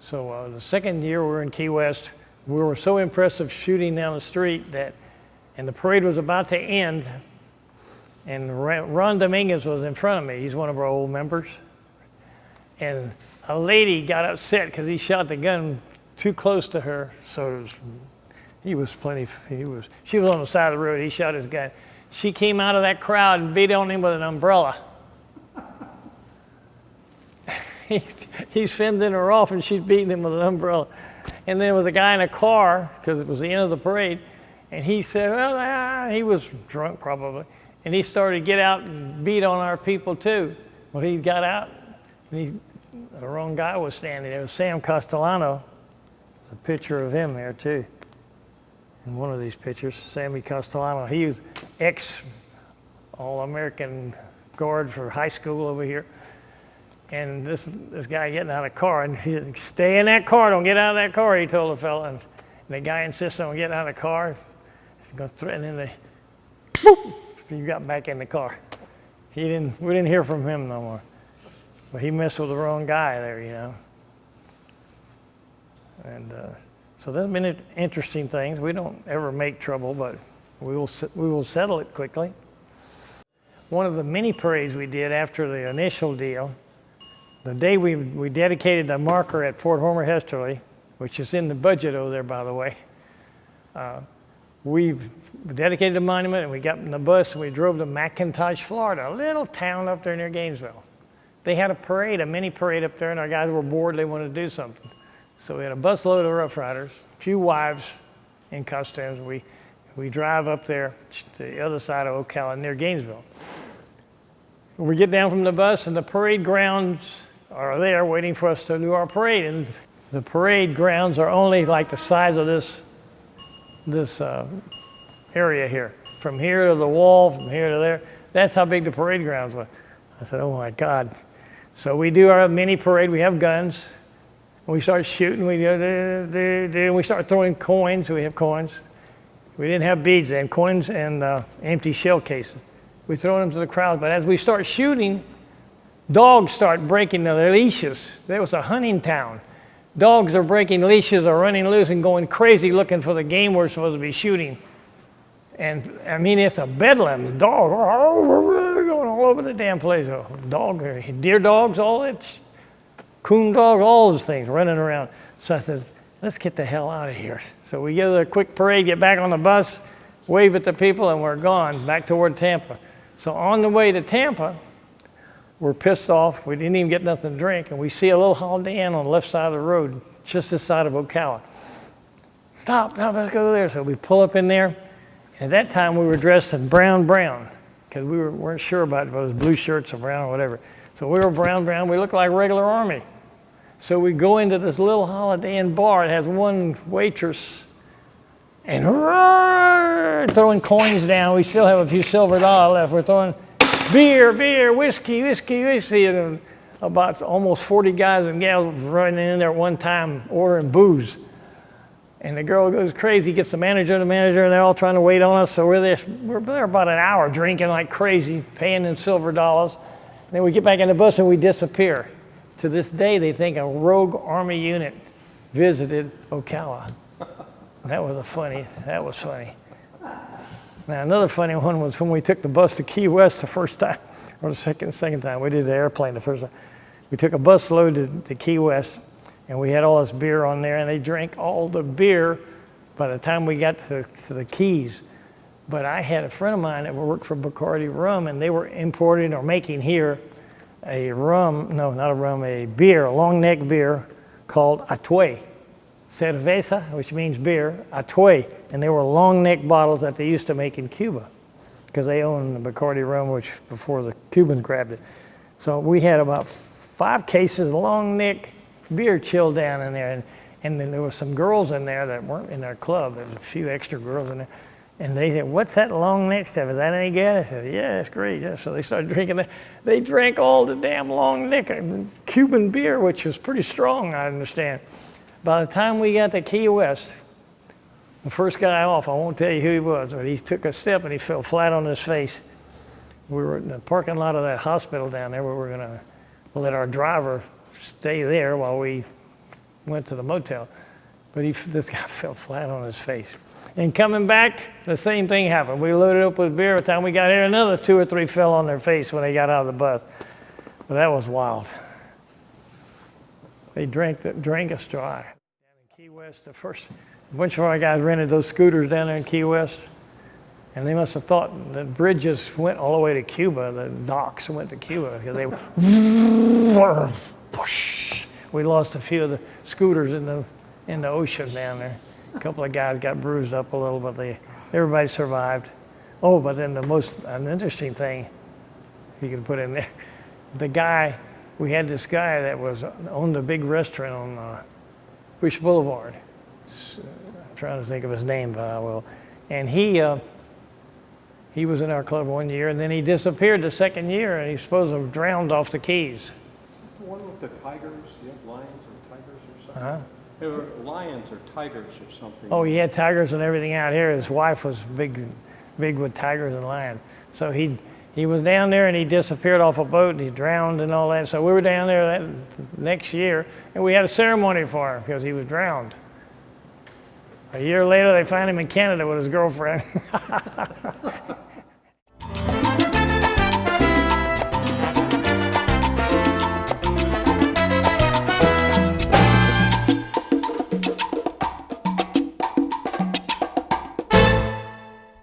So the second year we were in Key West, we were so impressed of shooting down the street and the parade was about to end, and Ron Dominguez was in front of me. He's one of our old members. And a lady got upset because he shot the gun too close to her. So she was on the side of the road. He shot his gun. She came out of that crowd and beat on him with an umbrella. He's fending her off and she's beating him with an umbrella. And then there was a guy in a car, because it was the end of the parade, and he said, well, he was drunk probably, and he started to get out and beat on our people too. Well, he got out, and the wrong guy was standing there. It was Sam Castellano. There's a picture of him there too. In one of these pictures, Sammy Castellano. He was ex-All-American guard for high school over here. And this guy getting out of the car, and he said, stay in that car, don't get out of that car, he told the fella. And the guy insisted on getting out of the car. He's going to threaten him. Boop! He got back in the car. We didn't hear from him no more. But he messed with the wrong guy there, you know. And so there's been interesting things. We don't ever make trouble, but we will settle it quickly. One of the mini parades we did after the initial deal, the day we dedicated the marker at Fort Homer Hesterly, which is in the budget over there, by the way. We dedicated the monument, and we got in the bus, and we drove to McIntosh, Florida, a little town up there near Gainesville. They had a parade, a mini parade up there, and our guys were bored. They wanted to do something. So we had a busload of Rough Riders, a few wives in costumes. We drive up there to the other side of Ocala near Gainesville. We get down from the bus, and the parade grounds are there waiting for us to do our parade. And the parade grounds are only like the size of this area here. From here to the wall, from here to there. That's how big the parade grounds were. I said, oh my God. So we do our mini parade. We have guns. We start shooting. We start throwing coins. We have coins. We didn't have beads then, coins and empty shell cases. We throw them to the crowd. But as we start shooting, dogs start breaking their leashes. There was a hunting town. Dogs are breaking leashes, are running loose and going crazy looking for the game we're supposed to be shooting. And I mean, it's a bedlam. Dog, going all over the damn place. Dog, deer dogs, all that, coon dogs, all those things running around. So I said, let's get the hell out of here. So we get a quick parade, get back on the bus, wave at the people, and we're gone back toward Tampa. So on the way to Tampa, we're pissed off. We didn't even get nothing to drink, and we see a little Holiday Inn on the left side of the road, just this side of Ocala. Stop, let's go there. So we pull up in there. At that time, we were dressed in brown, because we weren't sure about whether it was blue shirts or brown or whatever. So we were brown. We looked like regular army. So we go into this little Holiday Inn bar. It has one waitress, and throwing coins down. We still have a few silver dollars left. We're throwing beer, whiskey, and about almost 40 guys and gals running in there at one time ordering booze. And the girl goes crazy, gets the manager, and they're all trying to wait on us. So we're there about an hour drinking like crazy, paying in silver dollars. And then we get back in the bus and we disappear. To this day, they think a rogue Army unit visited Ocala. That was funny. Now, another funny one was when we took the bus to Key West the first time, or the second time. We did the airplane the first time. We took a bus load to Key West, and we had all this beer on there, and they drank all the beer by the time we got to the Keys. But I had a friend of mine that worked for Bacardi Rum, and they were importing or making here a beer, a long neck beer called Atue. Cerveza, which means beer, Atue. And they were long neck bottles that they used to make in Cuba, because they owned the Bacardi Rum, which before the Cubans grabbed it. So we had about 5 cases of long neck beer chilled down in there. And then there were some girls in there that weren't in our club. There was a few extra girls in there. And they said, what's that long neck stuff? Is that any good? I said, yeah, it's great. Yeah. So they started drinking that. They drank all the damn long neck Cuban beer, which was pretty strong, I understand. By the time we got to Key West, the first guy off, I won't tell you who he was, but he took a step and he fell flat on his face. We were in the parking lot of that hospital down there where we were going to let our driver stay there while we went to the motel. But this guy fell flat on his face. And coming back, the same thing happened. We loaded up with beer. By the time we got here, another 2 or 3 fell on their face when they got out of the bus. But that was wild. They drank us dry. Down in Key West, a bunch of our guys rented those scooters down there in Key West. And they must have thought the bridges went all the way to Cuba, the docks went to Cuba, because they were, we lost a few of the scooters in the ocean down there. A couple of guys got bruised up a little, but everybody survived. Oh, but then an interesting thing you can put in there, we had this guy that owned a big restaurant on Bush Boulevard. I'm trying to think of his name, but I will. And he was in our club one year, and then he disappeared the second year, and he's supposed to have drowned off the Keys. The one with the tigers? You have lions or tigers or something? There were lions or tigers or something. Oh, he had tigers and everything out here. His wife was big with tigers and lions. So he was down there, and he disappeared off a boat, and he drowned and all that. So we were down there that next year, and we had a ceremony for him because he was drowned. A year later, they found him in Canada with his girlfriend.